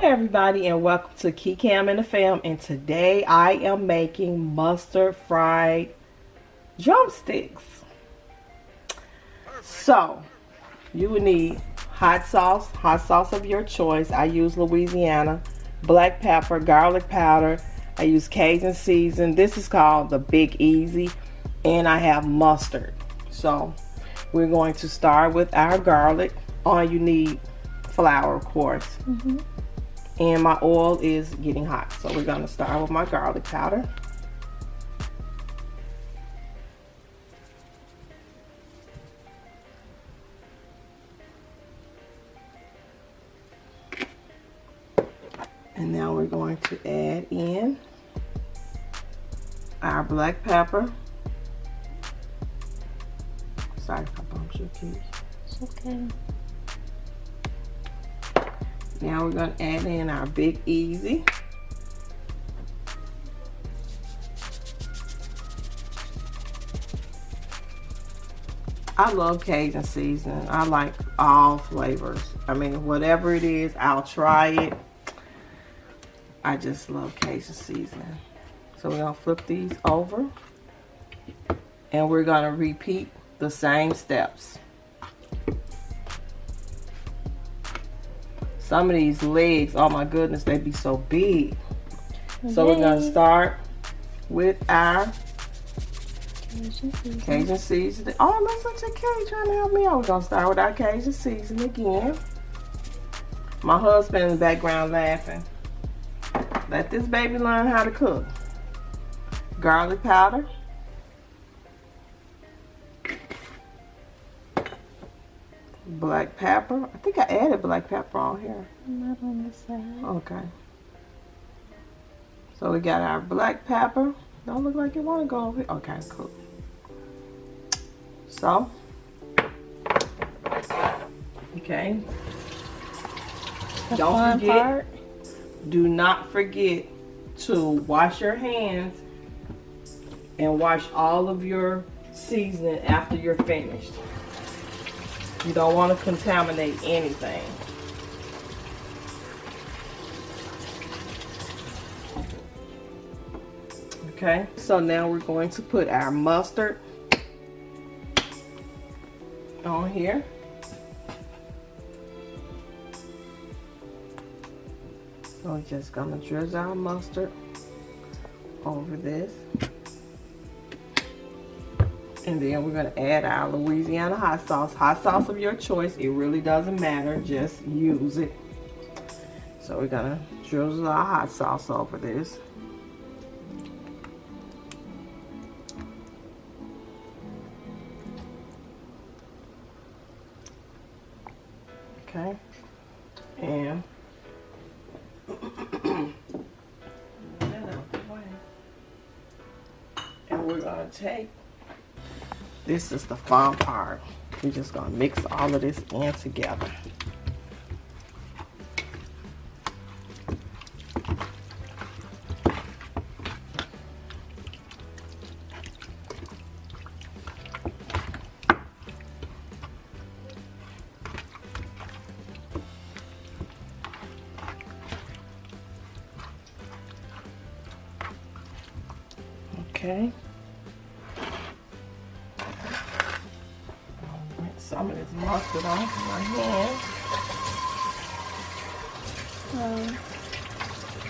everybody, and welcome to Cam and the Fam. And today I am making mustard fried drumsticks. So you will need hot sauce of your choice. I use Louisiana, black pepper, garlic powder. I use Cajun season. This is called the Big Easy, and I have mustard. So we're going to start with our garlic. All you need flour, of course. And my oil is getting hot, so we're going to start with my garlic powder. And now we're going to add in our black pepper. Sorry if I bumped your keys. It's okay. Now we're going to add in our Big Easy. I love Cajun seasoning. I like all flavors. I mean, whatever it is, I'll try it. I just love Cajun seasoning. So we're going to flip these over. And we're going to repeat the same steps. Some of these legs, oh my goodness, they be so big. So we're going to start with our Cajun seasoning. Oh, listen to Kay trying to help me out. We're going to start with our Cajun seasoning again. My husband in the background laughing. Let this baby learn how to cook. Garlic powder. Black pepper. I think I added black pepper on here. Not on this side. Okay. So we got our black pepper. Don't look like you want to go over here. Okay, cool. So. Okay. Don't forget. Do not forget to wash your hands and wash all of your seasoning after you're finished. You don't want to contaminate anything. Okay, so now we're going to put our mustard on here. So we're just gonna drizzle our mustard over this. And then we're going to add our Louisiana hot sauce. Hot sauce of your choice. It really doesn't matter. Just use it. So we're going to drizzle our hot sauce over this. Okay. And we're going to take, this is the fun part. We're just gonna mix all of this in together. Okay. Some of this mustard off my hand.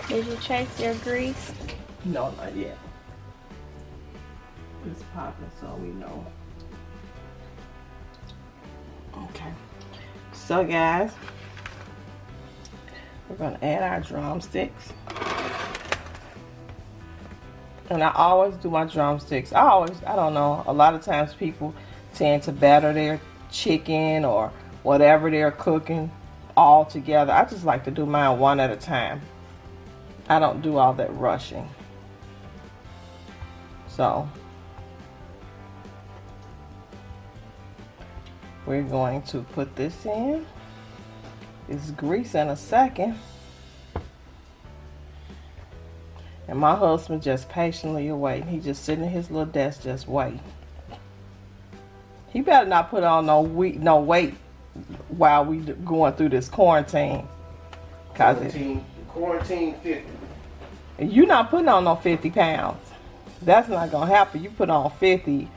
Did you check your grease? No, not yet. It's popping, so we know. Okay. So guys, we're gonna add our drumsticks. And I always do my drumsticks. I don't know, a lot of times people tend to batter their chicken or whatever they're cooking all together. I just like to do mine one at a time. I don't do all that rushing. So we're going to put this in. It's grease in a second. And my husband just patiently waiting. He just sitting at his little desk just waiting. He better not put on no weight while we going through this quarantine. Quarantine 50. And you're not putting on no 50 pounds. That's not gonna happen. You put on 50,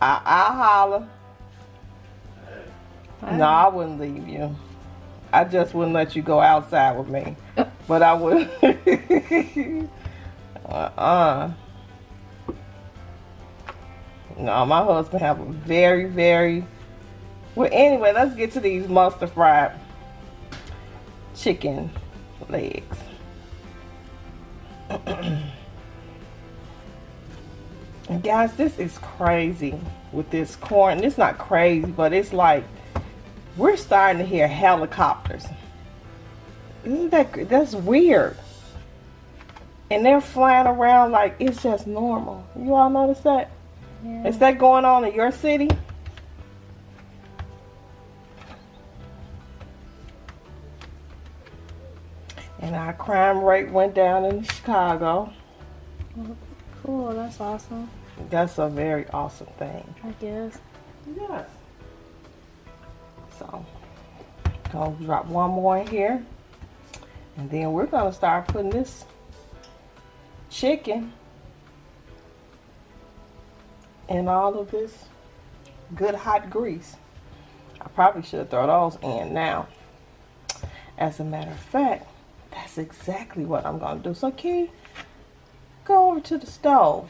I'll holler. No, I wouldn't leave you. I just wouldn't let you go outside with me. But I would. No, my husband have a very, very... Well, anyway, let's get to these mustard fried chicken legs. And guys, this is crazy with this corn. It's not crazy, but it's like we're starting to hear helicopters. Isn't that's weird? And they're flying around like it's just normal. You all notice that? Yeah. Is that going on in your city? And our crime rate went down in Chicago. Oh, cool, that's awesome. That's a very awesome thing. I guess. Yes. So, gonna drop one more in here. And then we're gonna start putting this chicken in all of this good hot grease. I probably should throw those in now. As a matter of fact, that's exactly what I'm gonna do. So Key, go over to the stove.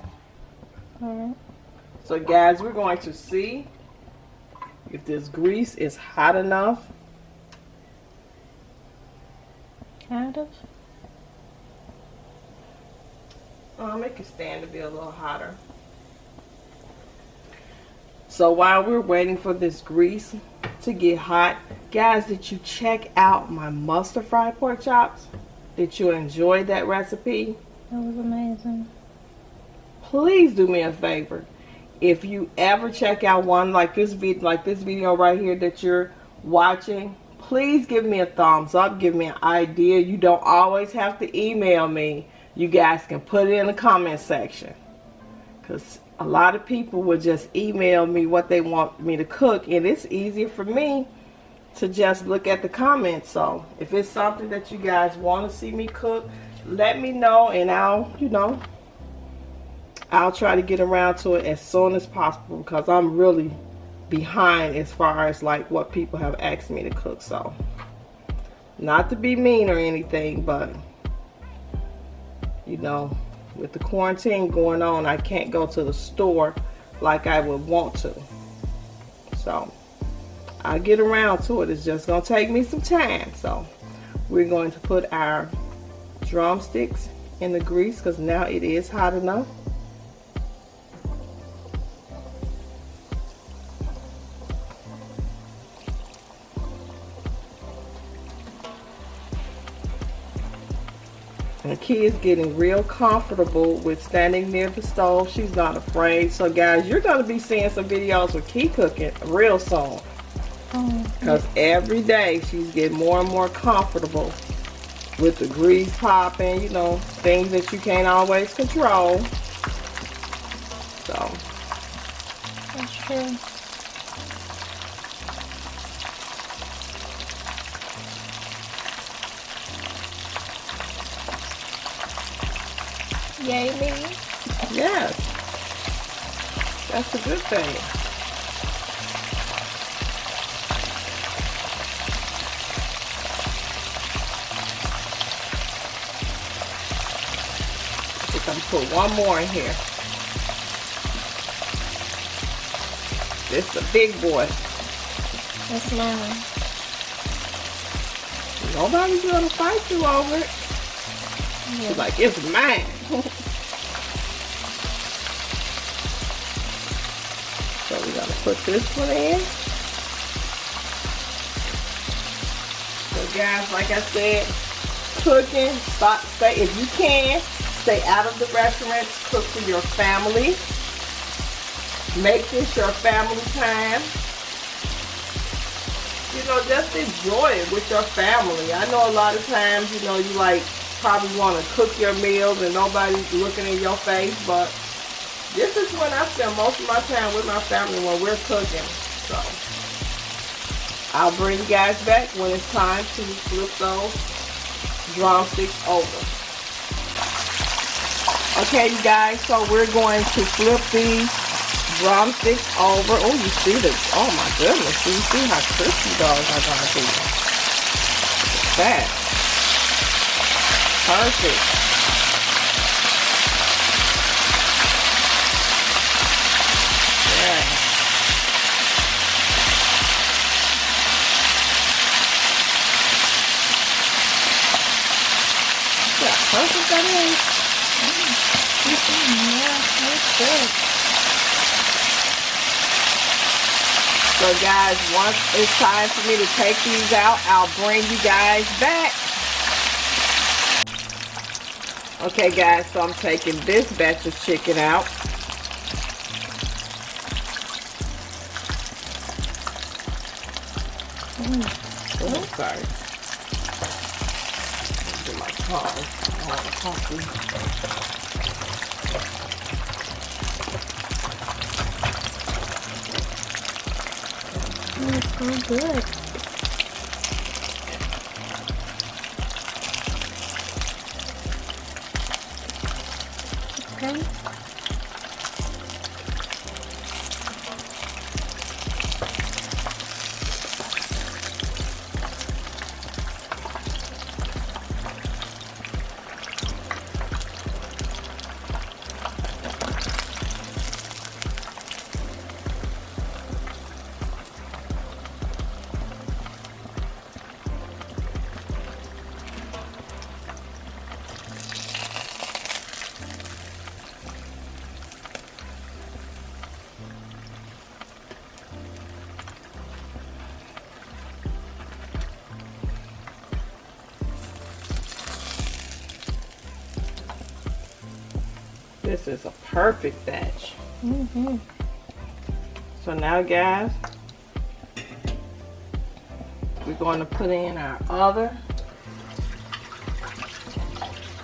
Alright. So guys, we're going to see if this grease is hot enough. Kind of. It can stand to be a little hotter. So while we're waiting for this grease to get hot, guys, did you check out my mustard fried pork chops? Did you enjoy that recipe? That was amazing. Please do me a favor. If you ever check out one like this video right here that you're watching, please give me a thumbs up. Give me an idea. You don't always have to email me. You guys can put it in the comment section. Because a lot of people will just email me what they want me to cook. And it's easier for me to just look at the comments. So if it's something that you guys want to see me cook, let me know. And I'll try to get around to it as soon as possible. Because I'm really behind as far as like what people have asked me to cook. So not to be mean or anything, but with the quarantine going on, I can't go to the store like I would want to. So I'll get around to it. It's just gonna take me some time. So we're going to put our drumsticks in the grease because now it is hot enough. The kid is getting real comfortable with standing near the stove. She's not afraid. So guys, you're going to be seeing some videos with Key cooking real soon. Because every day she's getting more and more comfortable with the grease popping, things that you can't always control. So. That's true. Yay me. Yes. That's a good thing. I think I'm gonna put one more in here. This is a big boy. That's mine. Nobody's gonna fight you over it. Yeah. She's like, it's mine. So we're gonna put this one in. So guys, like I said, cooking, stay if you can, stay out of the restaurants, cook for your family. Make this your family time. Just enjoy it with your family. I know a lot of times, you probably want to cook your meals and nobody's looking in your face, but this is when I spend most of my time with my family when we're cooking. So I'll bring you guys back when it's time to flip those drumsticks over. Okay, you guys, so we're going to flip these drumsticks over. Oh, you see the, oh my goodness, you see how crispy those are going to be. That. Perfect. Yeah. Yeah, perfect that is. Yeah, that's good. So guys, once it's time for me to take these out, I'll bring you guys back. Okay guys, so I'm taking this batch of chicken out. Oh, sorry. Get my coffee. I want a coffee. It's so good. Okay. This is a perfect batch. Mm-hmm. So now guys, we're going to put in our other.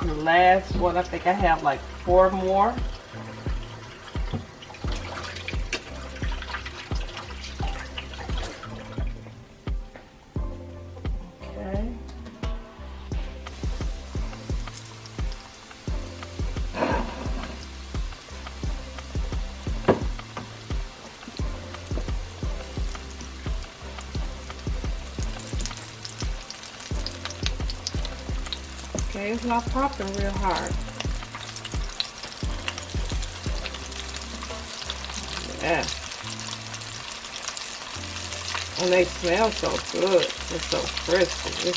The last one, I think I have like 4 more. Okay. Okay, it's not popping real hard. Yeah. And they smell so good. It's so crispy.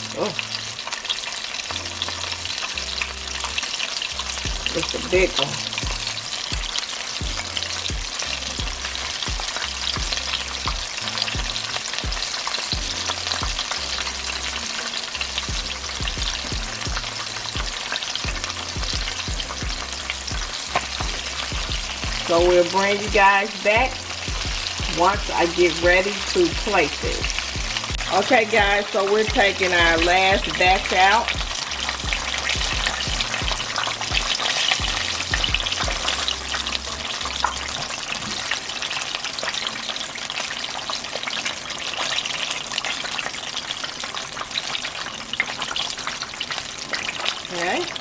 It's a big one. So we'll bring you guys back once I get ready to plate this. Okay guys, so we're taking our last batch out. Okay.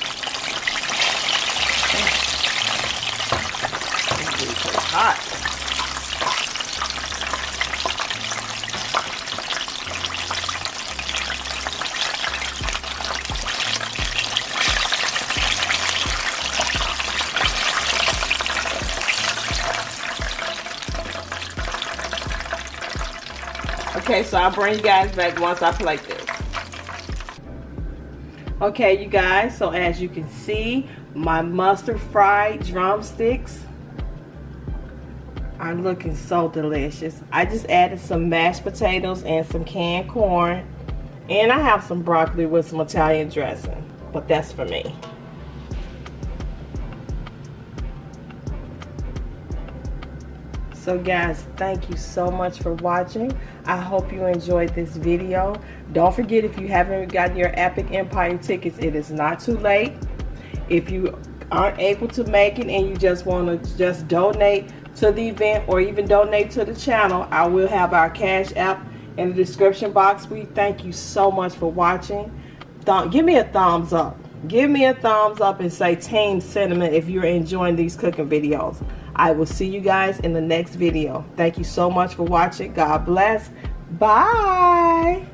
Hot. Okay, so I'll bring you guys back once I plate this. Okay, you guys, so as you can see, my mustard fried drumsticks are looking so delicious. I just added some mashed potatoes and some canned corn, and I have some broccoli with some Italian dressing, but that's for me. So guys, thank you so much for watching. I hope you enjoyed this video. Don't forget, if you haven't gotten your Epic Empire tickets, it is not too late. If you aren't able to make it and you just want to just donate to the event or even donate to the channel, I will have our Cash App in the description box. We thank you so much for watching. give me a thumbs up. Give me a thumbs up and say Team Cinnamon if you're enjoying these cooking videos. I will see you guys in the next video. Thank you so much for watching. God bless. Bye.